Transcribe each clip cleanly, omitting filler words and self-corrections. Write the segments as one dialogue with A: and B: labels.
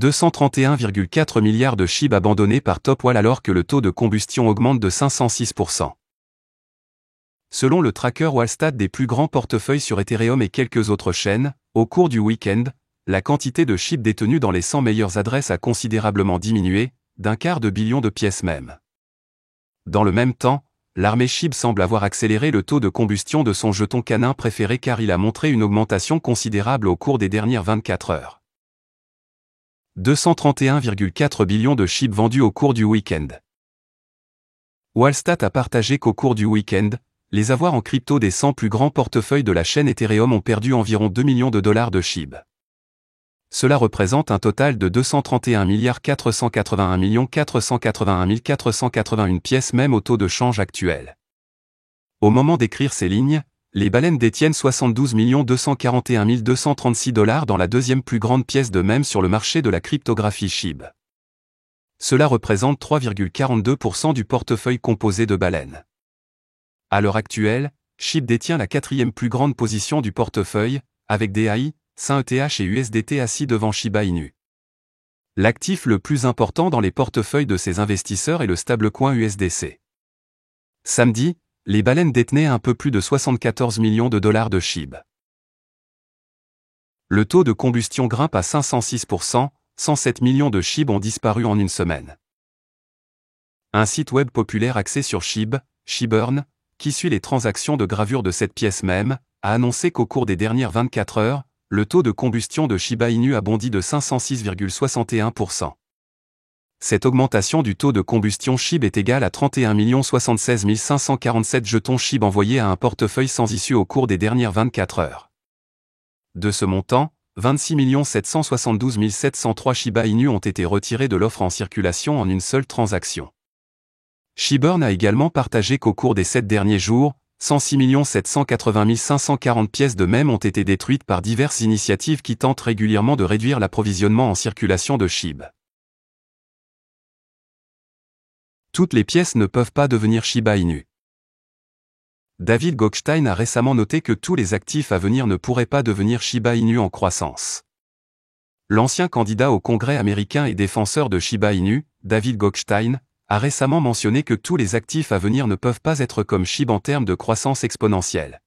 A: 231,4 milliards de SHIB abandonnés par Topwall alors que le taux de combustion augmente de 506%. Selon le tracker Wallstat des plus grands portefeuilles sur Ethereum et quelques autres chaînes, au cours du week-end, la quantité de SHIB détenue dans les 100 meilleures adresses a considérablement diminué, d'un quart de billion de pièces même. Dans le même temps, l'armée SHIB semble avoir accéléré le taux de combustion de son jeton canin préféré car il a montré une augmentation considérable au cours des dernières 24 heures. 231,4 billions de SHIB vendus au cours du week-end. Wallstat a partagé qu'au cours du week-end, les avoirs en crypto des 100 plus grands portefeuilles de la chaîne Ethereum ont perdu environ 2 millions de dollars de SHIB. Cela représente un total de 231 481 481 481 pièces même au taux de change actuel. Au moment d'écrire ces lignes, les baleines détiennent 72 241 236 dollars dans la deuxième plus grande pièce de même sur le marché de la cryptographie SHIB. Cela représente 3,42% du portefeuille composé de baleines. À l'heure actuelle, SHIB détient la quatrième plus grande position du portefeuille, avec DAI, SYNETH et USDT assis devant Shiba Inu. L'actif le plus important dans les portefeuilles de ces investisseurs est le stablecoin USDC. Samedi, les baleines détenaient un peu plus de 74 millions de dollars de SHIB. Le taux de combustion grimpe à 506%, 107 millions de SHIB ont disparu en une semaine. Un site web populaire axé sur SHIB, SHIBurn, qui suit les transactions de gravure de cette pièce même, a annoncé qu'au cours des dernières 24 heures, le taux de combustion de Shiba Inu a bondi de 506,61%. Cette augmentation du taux de combustion SHIB est égale à 31 076 547 jetons SHIB envoyés à un portefeuille sans issue au cours des dernières 24 heures. De ce montant, 26 772 703 Shiba Inu ont été retirés de l'offre en circulation en une seule transaction. SHIBurn a également partagé qu'au cours des 7 derniers jours, 106 780 540 pièces de même ont été détruites par diverses initiatives qui tentent régulièrement de réduire l'approvisionnement en circulation de SHIB. Toutes les pièces ne peuvent pas devenir Shiba Inu. David Gokhshtein a récemment noté que tous les actifs à venir ne pourraient pas devenir Shiba Inu en croissance. L'ancien candidat au Congrès américain et défenseur de Shiba Inu, David Gokhshtein, a récemment mentionné que tous les actifs à venir ne peuvent pas être comme SHIB en termes de croissance exponentielle.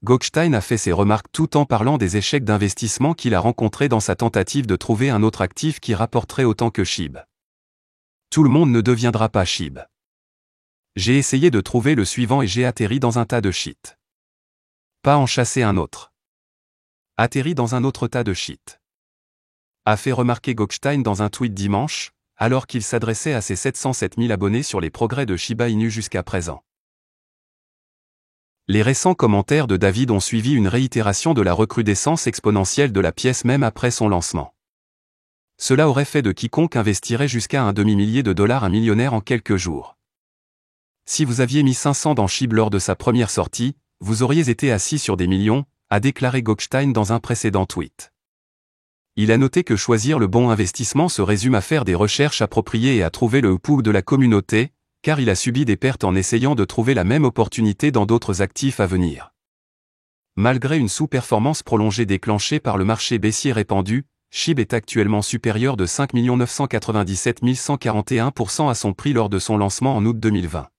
A: Gokhshtein a fait ces remarques tout en parlant des échecs d'investissement qu'il a rencontrés dans sa tentative de trouver un autre actif qui rapporterait autant que SHIB. Tout le monde ne deviendra pas SHIB. J'ai essayé de trouver le suivant et j'ai atterri dans un tas de shit. Pas en chasser un autre. Atterri dans un autre tas de shit. A fait remarquer Gokhshtein dans un tweet dimanche, alors qu'il s'adressait à ses 707 000 abonnés sur les progrès de Shiba Inu jusqu'à présent. Les récents commentaires de David ont suivi une réitération de la recrudescence exponentielle de la pièce même après son lancement. Cela aurait fait de quiconque investirait jusqu'à un demi-millier de dollars un millionnaire en quelques jours. Si vous aviez mis 500 dans SHIB lors de sa première sortie, vous auriez été assis sur des millions, a déclaré Gokhshtein dans un précédent tweet. Il a noté que choisir le bon investissement se résume à faire des recherches appropriées et à trouver le pouls de la communauté, car il a subi des pertes en essayant de trouver la même opportunité dans d'autres actifs à venir. Malgré une sous-performance prolongée déclenchée par le marché baissier répandu, SHIB est actuellement supérieur de 5 997 141% à son prix lors de son lancement en août 2020.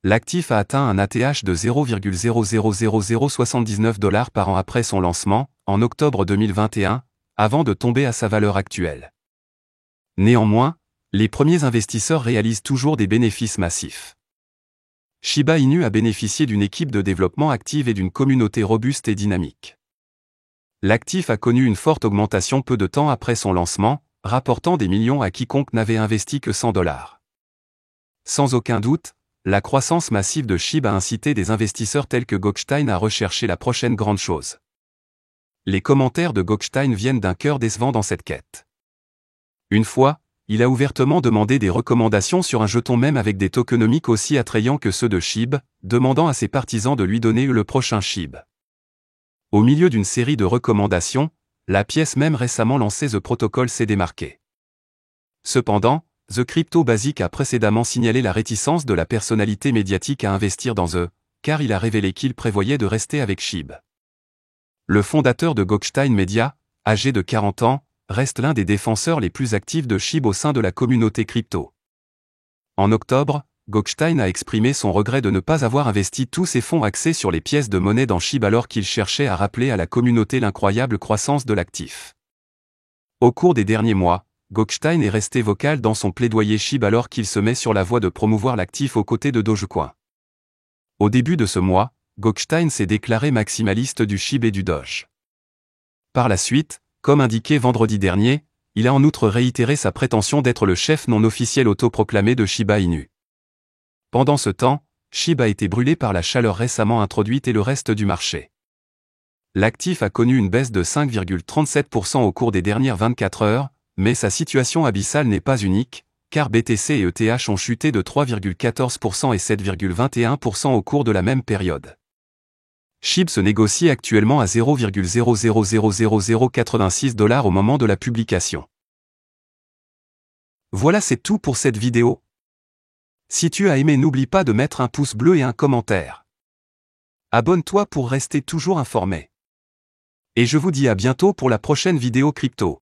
A: L'actif a atteint un ATH de 0,000079 $ par an après son lancement, en octobre 2021, avant de tomber à sa valeur actuelle. Néanmoins, les premiers investisseurs réalisent toujours des bénéfices massifs. Shiba Inu a bénéficié d'une équipe de développement active et d'une communauté robuste et dynamique. L'actif a connu une forte augmentation peu de temps après son lancement, rapportant des millions à quiconque n'avait investi que 100 $. Sans aucun doute, la croissance massive de SHIB a incité des investisseurs tels que Gokhshtein à rechercher la prochaine grande chose. Les commentaires de Gokhshtein viennent d'un cœur décevant dans cette quête. Une fois, il a ouvertement demandé des recommandations sur un jeton même avec des tokenomiques aussi attrayants que ceux de SHIB, demandant à ses partisans de lui donner le prochain SHIB. Au milieu d'une série de recommandations, la pièce même récemment lancée The Protocol s'est démarquée. Cependant, The Crypto Basic a précédemment signalé la réticence de la personnalité médiatique à investir dans The, car il a révélé qu'il prévoyait de rester avec SHIB. Le fondateur de Gokhshtein Media, âgé de 40 ans, reste l'un des défenseurs les plus actifs de SHIB au sein de la communauté crypto. En octobre, Gokhstein a exprimé son regret de ne pas avoir investi tous ses fonds axés sur les pièces de monnaie dans SHIB alors qu'il cherchait à rappeler à la communauté l'incroyable croissance de l'actif. Au cours des derniers mois, Gokhstein est resté vocal dans son plaidoyer SHIB alors qu'il se met sur la voie de promouvoir l'actif aux côtés de Dogecoin. Au début de ce mois, Gokhstein s'est déclaré maximaliste du SHIB et du Doge. Par la suite, comme indiqué vendredi dernier, il a en outre réitéré sa prétention d'être le chef non officiel autoproclamé de Shiba Inu. Pendant ce temps, SHIB a été brûlé par la chaleur récemment introduite et le reste du marché. L'actif a connu une baisse de 5,37% au cours des dernières 24 heures, mais sa situation abyssale n'est pas unique, car BTC et ETH ont chuté de 3,14% et 7,21% au cours de la même période. SHIB se négocie actuellement à 0,000086 $ au moment de la publication. Voilà, c'est tout pour cette vidéo. Si tu as aimé, n'oublie pas de mettre un pouce bleu et un commentaire. Abonne-toi pour rester toujours informé. Et je vous dis à bientôt pour la prochaine vidéo crypto.